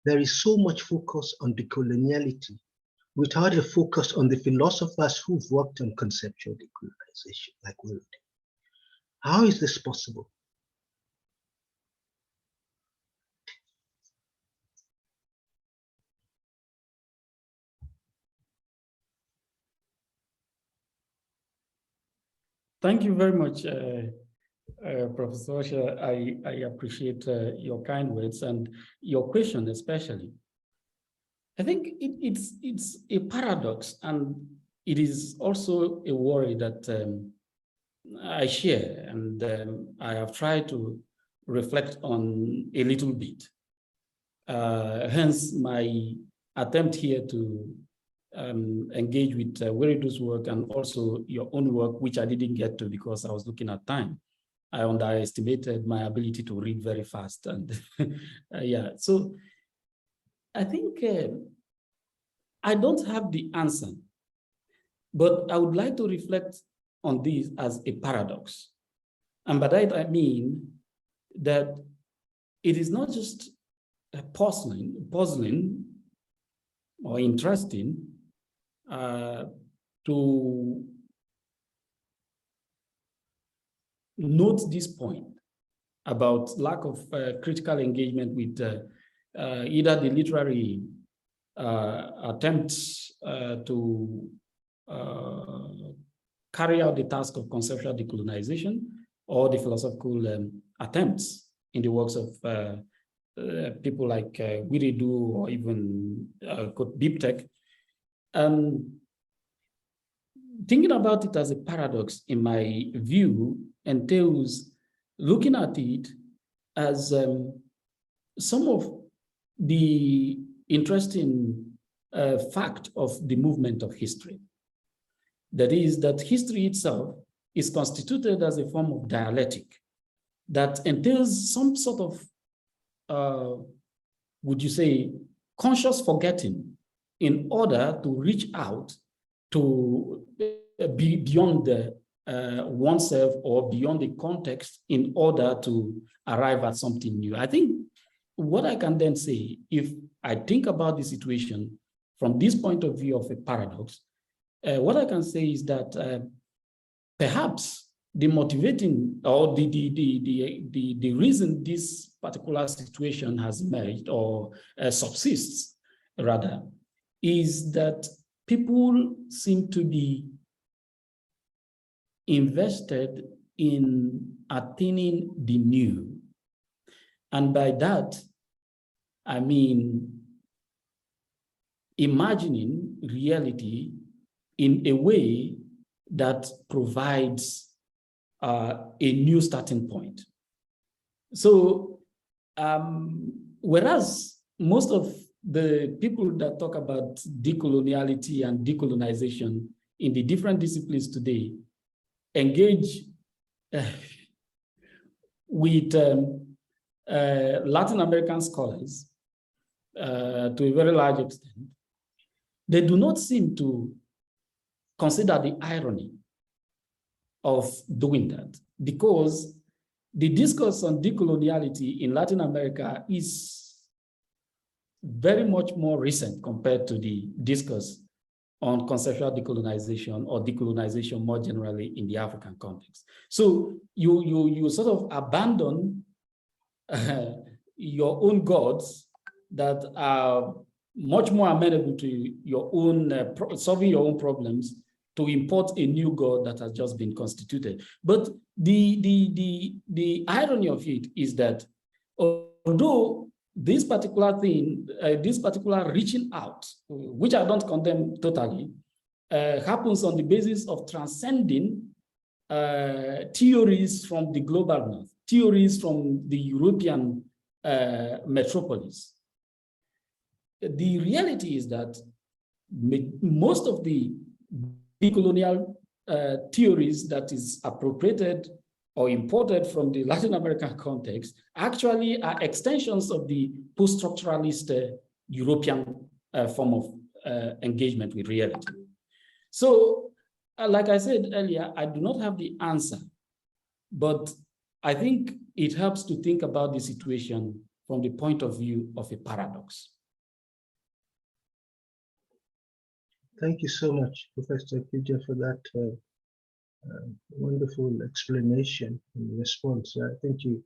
there is so much focus on decoloniality without a focus on the philosophers who've worked on conceptual decolonization, like Weridu? How is this possible? Thank you very much, Professor Osha. I appreciate your kind words and your question especially. I think it's a paradox, and it is also a worry that I share, and I have tried to reflect on a little bit. Hence my attempt here to engage with Weridu's work and also your own work, which I didn't get to because I was looking at time. I underestimated my ability to read very fast, and yeah. So I think I don't have the answer, but I would like to reflect on this as a paradox. And by that I mean that it is not just puzzling or interesting to note this point about lack of critical engagement with either the literary attempts to carry out the task of conceptual decolonization, or the philosophical attempts in the works of people like Weridu or even Bibtek. Thinking about it as a paradox, in my view, entails looking at it as some of the interesting fact of the movement of history. That is, that history itself is constituted as a form of dialectic that entails some sort of, would you say, conscious forgetting in order to reach out to be beyond the oneself or beyond the context in order to arrive at something new. I think what I can then say, if I think about the situation from this point of view of a paradox, what I can say is that perhaps the motivating or the reason this particular situation has emerged or subsists rather is that people seem to be invested in attaining the new. And by that, I mean imagining reality in a way that provides a new starting point. So, whereas most of the people that talk about decoloniality and decolonization in the different disciplines today engage with Latin American scholars to a very large extent, they do not seem to consider the irony of doing that, because the discourse on decoloniality in Latin America is very much more recent compared to the discourse on conceptual decolonization or decolonization more generally in the African context. So you sort of abandon your own gods that are much more amenable to your own solving your own problems, to import a new god that has just been constituted. But the irony of it is that although this particular thing, this particular reaching out, which I don't condemn totally, happens on the basis of transcending theories from the global north, theories from the European metropolis. The reality is that most of the decolonial theories that is appropriated or imported from the Latin American context actually are extensions of the post-structuralist European form of engagement with reality. So, like I said earlier, I do not have the answer, but I think it helps to think about the situation from the point of view of a paradox. Thank you so much, Professor Okeja, for that wonderful explanation and response. I think you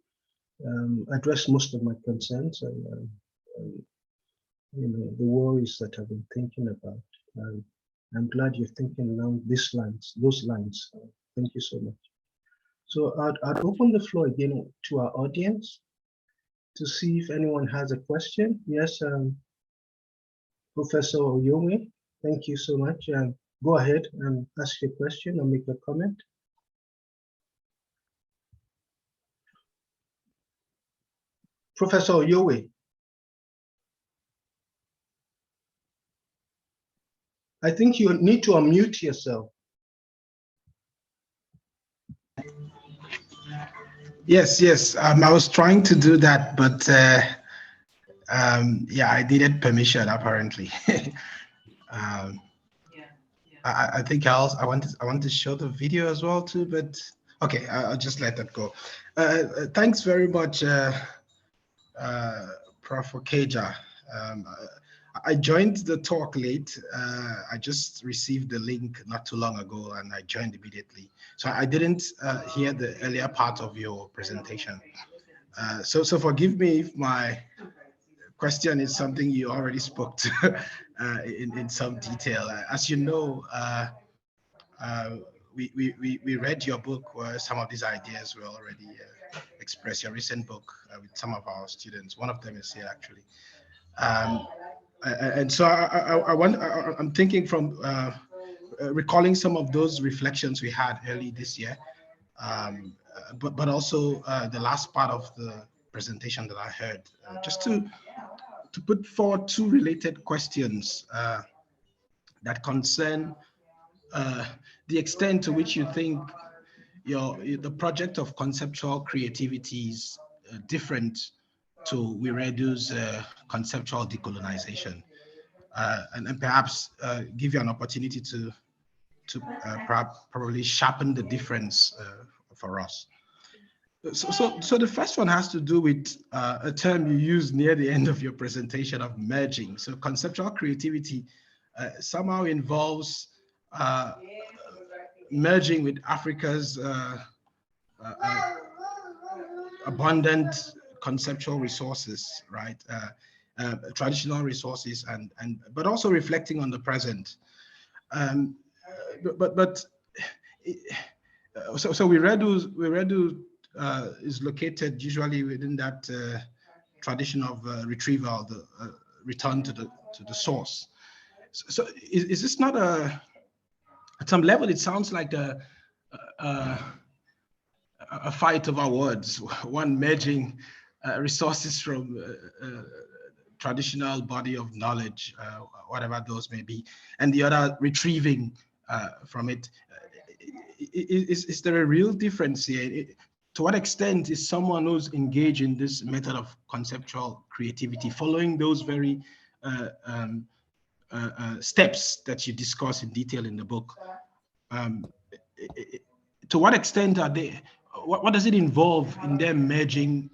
addressed most of my concerns and you know, the worries that I've been thinking about. I'm glad you're thinking along those lines. Thank you so much. So I'd open the floor again to our audience to see if anyone has a question. Yes, Professor Oyome, thank you so much. Go ahead and ask your question or make a comment. Professor Oyowe, I think you need to unmute yourself. Yes. I was trying to do that, but yeah, I needed permission apparently. I think I want to show the video as well too, but okay, I'll just let that go. Thanks very much, Prof. Okeja. I joined the talk late. I just received the link not too long ago and I joined immediately. So I didn't hear the earlier part of your presentation. So forgive me if my question is something you already spoke to in some detail. As you know, we read your book where some of these ideas were already expressed, your recent book with some of our students. One of them is here actually. And so I'm thinking from recalling some of those reflections we had early this year, but also the last part of the presentation that I heard, just to put forward two related questions that concern the extent to which you think the project of conceptual creativity is different to Wiredu's conceptual decolonization, and perhaps give you an opportunity to probably sharpen the difference for us. So the first one has to do with a term you used near the end of your presentation of merging. So conceptual creativity somehow involves merging with Africa's abundant conceptual resources, right? Traditional resources, but also reflecting on the present. So Wiredu is located usually within that tradition of retrieval, the return to the source. So is this not at some level? It sounds like a fight over words, one merging resources from traditional body of knowledge, whatever those may be, and the other retrieving from it. Is there a real difference here? to what extent is someone who's engaged in this method of conceptual creativity following those very steps that you discuss in detail in the book? To what extent are they, what does it involve in them merging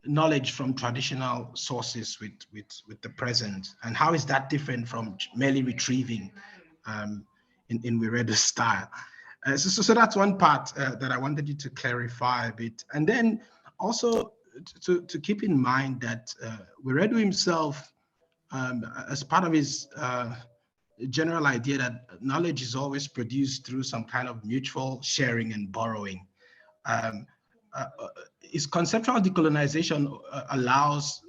knowledge from traditional sources with the present? And how is that different from merely retrieving in Wiredu's style? So that's one part that I wanted you to clarify a bit. And then also to keep in mind that Wiredu himself, as part of his general idea that knowledge is always produced through some kind of mutual sharing and borrowing, is conceptual decolonization allows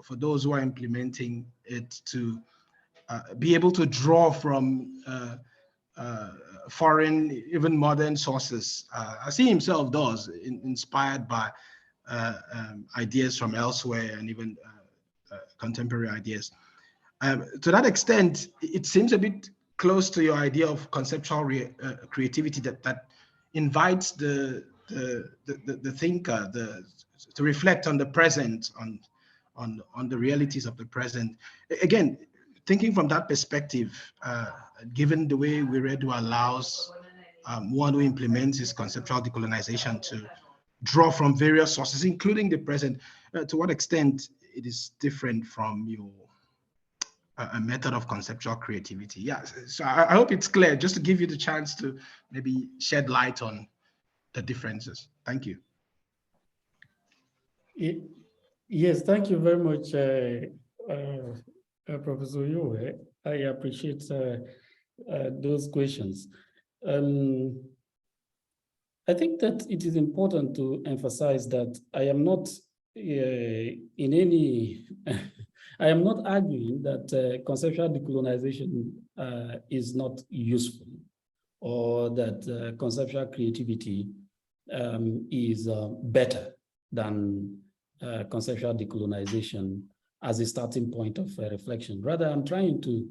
for those who are implementing it to be able to draw from foreign, even modern sources, as he himself does, inspired by ideas from elsewhere and even contemporary ideas. To that extent, it seems a bit close to your idea of conceptual creativity that invites the thinker to reflect on the present, on the realities of the present. Again, thinking from that perspective, given the way Wiredu allows one who implements his conceptual decolonization to draw from various sources, including the present, to what extent it is different from your a method of conceptual creativity? Yeah, so I hope it's clear, just to give you the chance to maybe shed light on the differences. Thank you. Yes, thank you very much, Professor Yohe. I appreciate those questions. I think that it is important to emphasize that I am not I am not arguing that conceptual decolonization is not useful, or that conceptual creativity is better than conceptual decolonization as a starting point of reflection. Rather, I'm trying to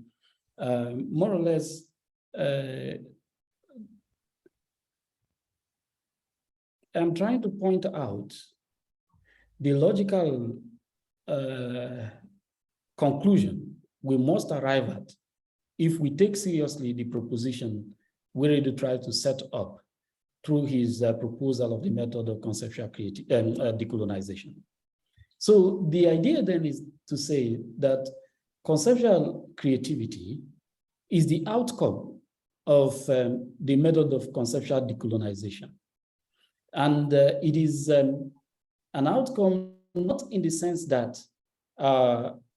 more or less I'm trying to point out the logical conclusion we must arrive at if we take seriously the proposition Wiredu tried to set up through his proposal of the method of conceptual decolonization. So the idea then is to say that conceptual creativity is the outcome of the method of conceptual decolonization. And it is an outcome not in the sense that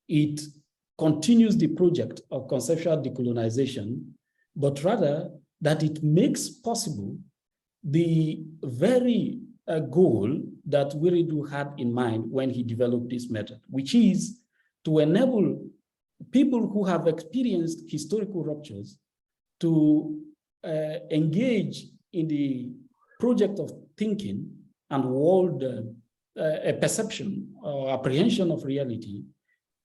it continues the project of conceptual decolonization, but rather that it makes possible the very goal that Wiredu had in mind when he developed this method, which is to enable people who have experienced historical ruptures to engage in the project of thinking and world a perception or apprehension of reality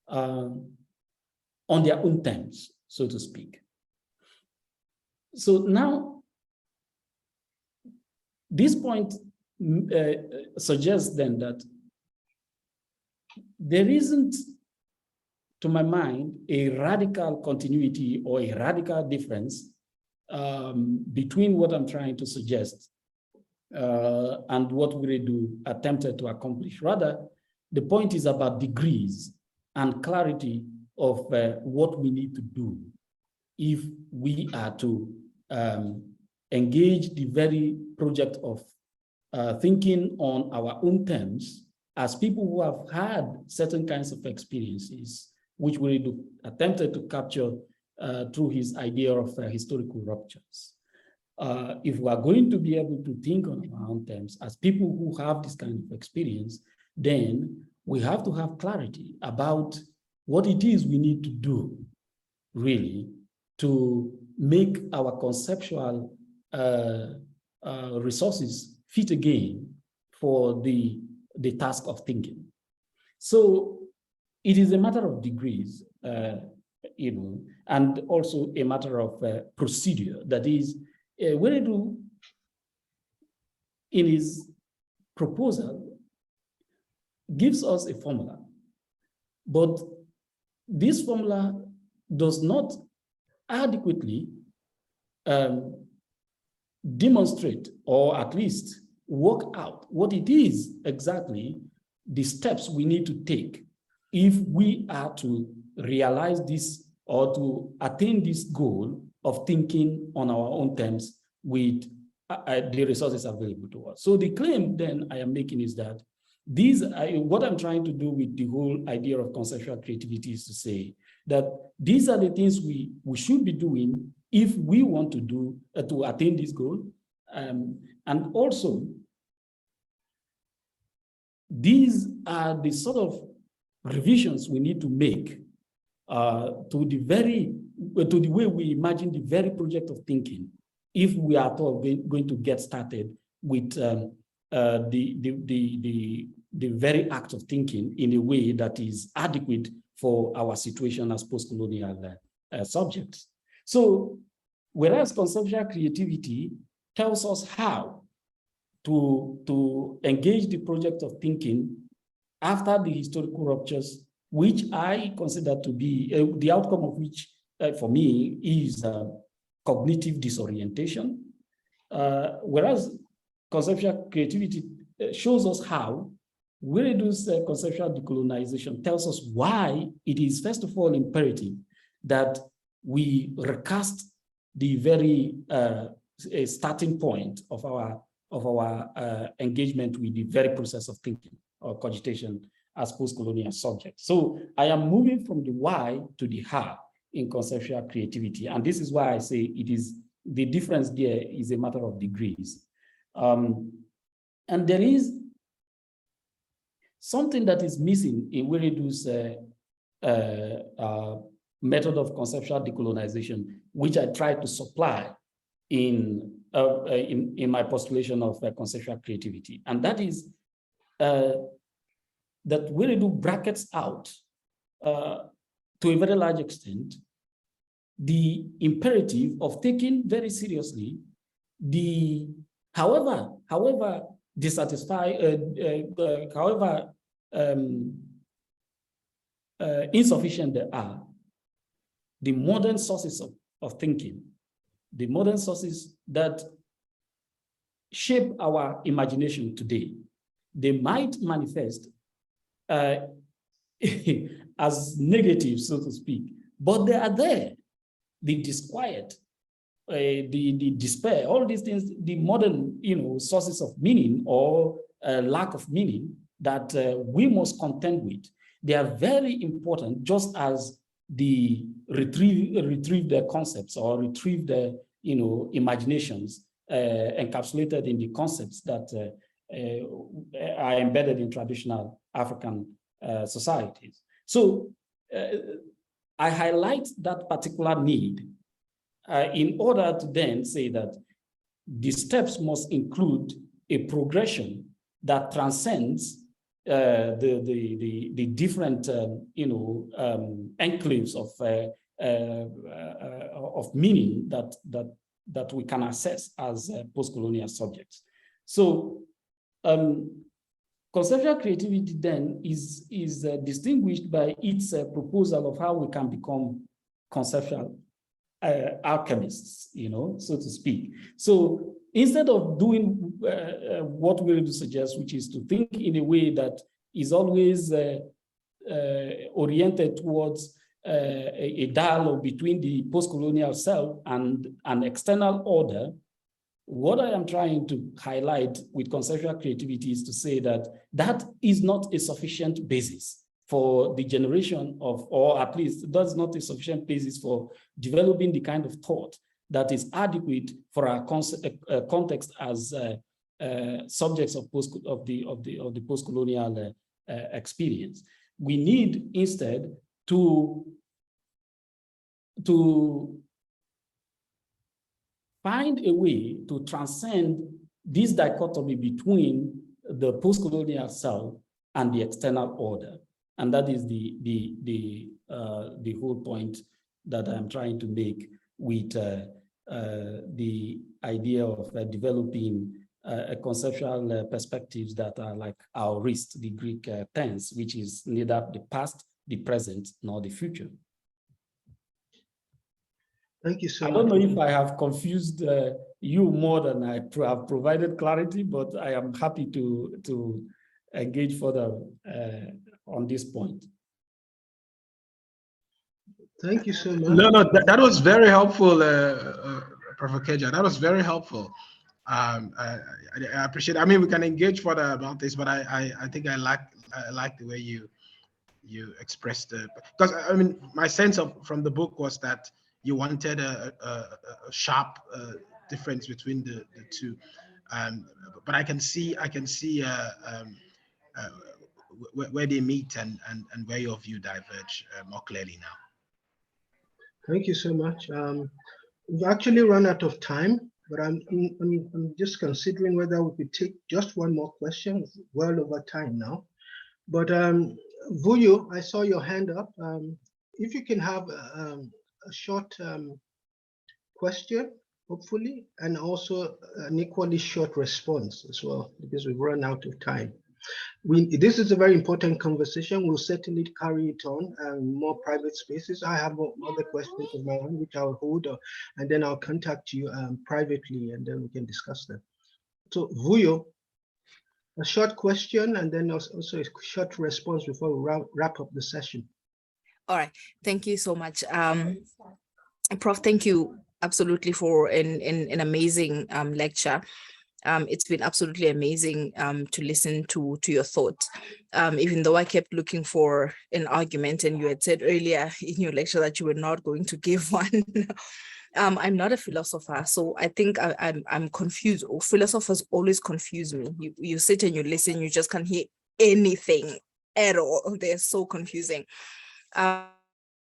on their own terms, so to speak. So now, this point suggests then that there isn't, to my mind, a radical continuity or a radical difference between what I'm trying to suggest and what Wiredu attempted to accomplish. Rather, the point is about degrees and clarity of what we need to do if we are to engage the very project of thinking on our own terms as people who have had certain kinds of experiences, which Wiredu attempted to capture through his idea of historical ruptures. If we are going to be able to think on our own terms as people who have this kind of experience, then we have to have clarity about what it is we need to do, really, to make our conceptual resources fit again for the task of thinking. So it is a matter of degrees, and also a matter of procedure. That is, Wiredu in his proposal, gives us a formula, but this formula does not adequately demonstrate, or at least work out what it is exactly the steps we need to take if we are to realize this or to attain this goal of thinking on our own terms with the resources available to us. So the claim then I am making is that what I'm trying to do with the whole idea of conceptual creativity is to say that these are the things we should be doing if we want to do to attain this goal. And also, these are the sort of revisions we need to make to the way we imagine the very project of thinking, if we are at all going to get started with the very act of thinking in a way that is adequate for our situation as post-colonial subjects. So, whereas conceptual creativity tells us how to engage the project of thinking after the historical ruptures, which I consider to be the outcome of which, for me, is cognitive disorientation. Whereas conceptual creativity shows us how we reduce conceptual decolonization, tells us why it is, first of all, imperative that we recast the very starting point of our engagement with the very process of thinking or cogitation as post-colonial subjects. So I am moving from the why to the how in conceptual creativity. And this is why I say it is, the difference there is a matter of degrees. And there is something that is missing in Wiridu's method of conceptual decolonization, which I try to supply in my postulation of conceptual creativity. And that is that Wiridu brackets out, to a very large extent, the imperative of taking very seriously the, however insufficient they are, the modern sources of thinking, the modern sources that shape our imagination today. They might manifest as negative, so to speak, but they are there. The disquiet, the despair, all these things, the modern, sources of meaning or lack of meaning that we must contend with. They are very important, just as the retrieve the concepts or retrieve the imaginations encapsulated in the concepts that are embedded in traditional African societies. So I highlight that particular need in order to then say that the steps must include a progression that transcends the different enclaves of meaning that we can assess as post-colonial subjects. So conceptual creativity then is distinguished by its proposal of how we can become conceptual alchemists, so to speak. So instead of doing what we do suggest, which is to think in a way that is always oriented towards a dialogue between the post-colonial self and an external order, what I am trying to highlight with conceptual creativity is to say that that is not a sufficient basis for the generation of, or at least that's not a sufficient basis for developing the kind of thought that is adequate for our context as subjects of the post-colonial experience. We need instead to find a way to transcend this dichotomy between the post-colonial self and the external order. And that is the whole point that I'm trying to make with the idea of developing conceptual perspectives that are like aorist, the Greek tense, which is neither the past, the present, nor the future. Thank you so much. I don't know if I have confused you more than I have provided clarity, but I am happy to engage further on this point. Thank you so much. No, that was very helpful, Prof. Okeja. That was very helpful. I appreciate it. I mean, we can engage further about this, but I think I like the way you expressed it. Because I mean, my sense from the book was that you wanted a sharp difference between the two. But I can see where they meet and where your view diverge more clearly now. Thank you so much. We've actually run out of time, but I'm just considering whether we could take just one more question. It's well over time now. But Vuyo, I saw your hand up. If you can have a short question, hopefully, and also an equally short response as well, because we've run out of time. This is a very important conversation. We'll certainly carry it on more private spaces. I have other questions of my own, which I'll hold, and then I'll contact you privately, and then we can discuss them. So Vuyo, a short question, and then also a short response before we wrap up the session. All right, thank you so much. Prof, thank you absolutely for an amazing lecture. It's been absolutely amazing to listen to your thoughts. Even though I kept looking for an argument, and you had said earlier in your lecture that you were not going to give one. I'm not a philosopher, so I think I'm confused. Philosophers always confuse me. You sit and you listen, you just can't hear anything at all. They're so confusing. But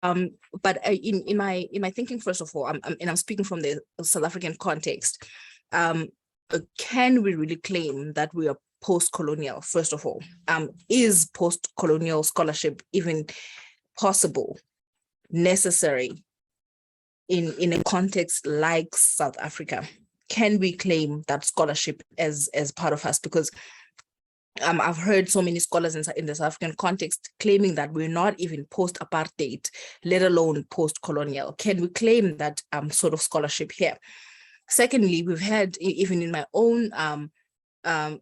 in my thinking, first of all, I'm speaking from the South African context. Can we really claim that we are post-colonial? First of all, is post-colonial scholarship even possible, necessary in a context like South Africa? Can we claim that scholarship as part of us? Because I've heard so many scholars in the South African context claiming that we're not even post-apartheid, let alone post-colonial. Can we claim that sort of scholarship here? Secondly, we've had, even in my own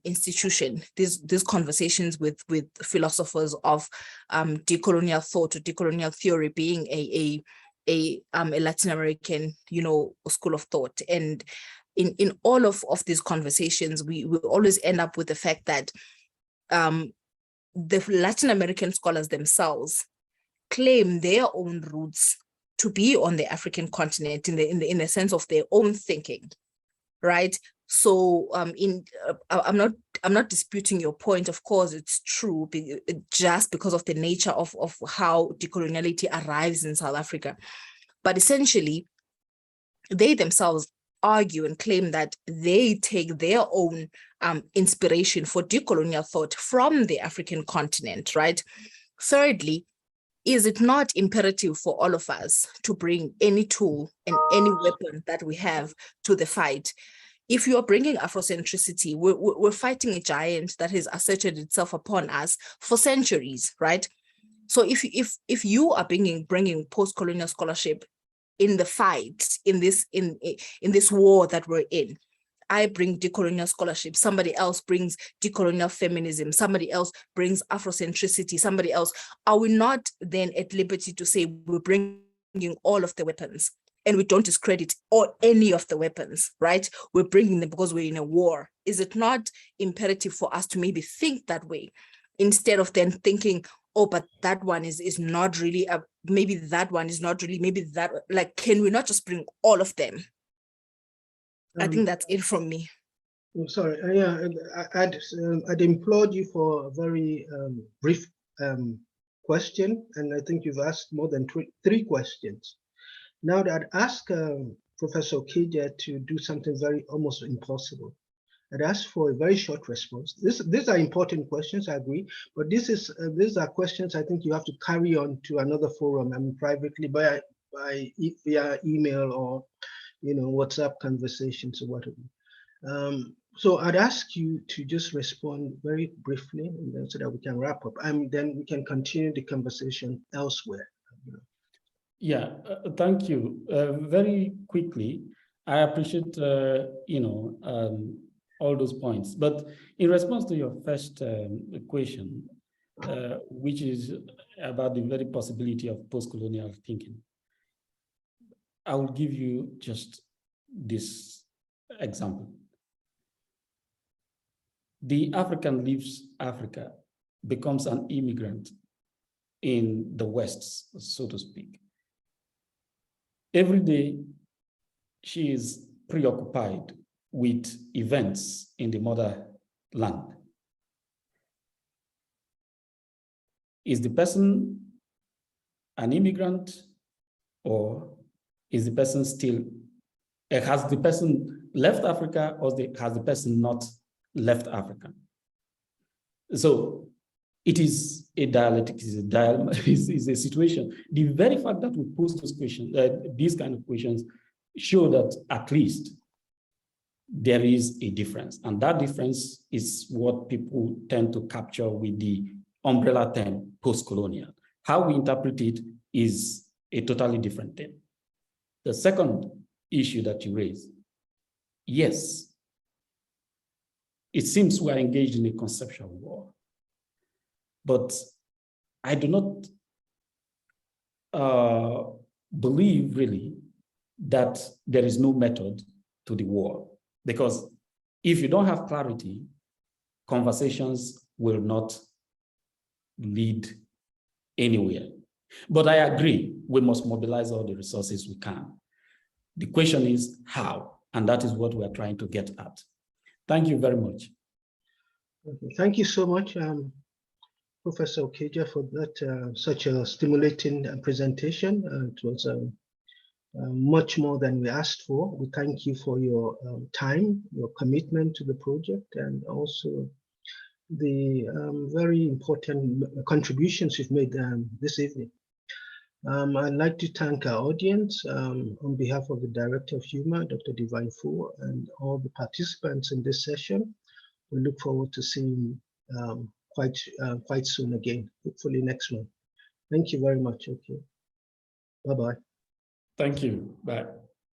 institution, these conversations with philosophers of decolonial thought or decolonial theory being a Latin American, school of thought. And in all of these conversations, we always end up with the fact that the Latin American scholars themselves claim their own roots to be on the African continent in the sense of their own thinking, right? So I'm not disputing your point. Of course, it's true, just because of the nature of how decoloniality arrives in South Africa. But essentially, they themselves argue and claim that they take their own inspiration for decolonial thought from the African continent, right? Thirdly, is it not imperative for all of us to bring any tool and any weapon that we have to the fight? If you are bringing Afrocentricity, we're fighting a giant that has asserted itself upon us for centuries, right? So if you are bringing post-colonial scholarship in the fight, in this war that we're in, I bring decolonial scholarship, somebody else brings decolonial feminism, somebody else brings Afrocentricity, somebody else, are we not then at liberty to say we're bringing all of the weapons and we don't discredit any of the weapons, right? We're bringing them because we're in a war. Is it not imperative for us to maybe think that way, instead of then thinking, oh, but that one is not really, maybe that one is not really, maybe that, like, can we not just bring all of them? I think that's it from me. I'm sorry. I'd implored you for a very brief question, and I think you've asked more than three questions. Now that I'd ask Professor Okeja to do something very almost impossible. I'd ask for a very short response. These are important questions, I agree, but these are questions I think you have to carry on to another forum, privately via email or WhatsApp conversations or whatever. So I'd ask you to just respond very briefly, and then so that we can wrap up, and then we can continue the conversation elsewhere. Yeah, thank you. Very quickly, I appreciate all those points. But in response to your first question, which is about the very possibility of post-colonial thinking, I will give you just this example. The African leaves Africa, becomes an immigrant in the West, so to speak. Every day, she is preoccupied with events in the motherland. Is the person an immigrant, or is the person still, has the person left Africa, or has the person not left Africa? So it is a dialectic, is a situation. The very fact that we pose those questions, these kind of questions, show that at least there is a difference. And that difference is what people tend to capture with the umbrella term post-colonial. How we interpret it is a totally different thing. The second issue that you raised, yes, it seems we are engaged in a conceptual war, but I do not believe really that there is no method to the war, because if you don't have clarity, conversations will not lead anywhere. But I agree, we must mobilize all the resources we can. The question is how, and that is what we are trying to get at. Thank you very much. Okay. Thank you so much, Professor Okeja, for that such a stimulating presentation. It was much more than we asked for. We thank you for your time, your commitment to the project, and also the very important contributions you've made this evening. I'd like to thank our audience on behalf of the Director of Humor, Dr. Divine Fu, and all the participants in this session. We look forward to seeing quite soon again, hopefully next month. Thank you very much. Okay. Bye-bye. Thank you. Bye.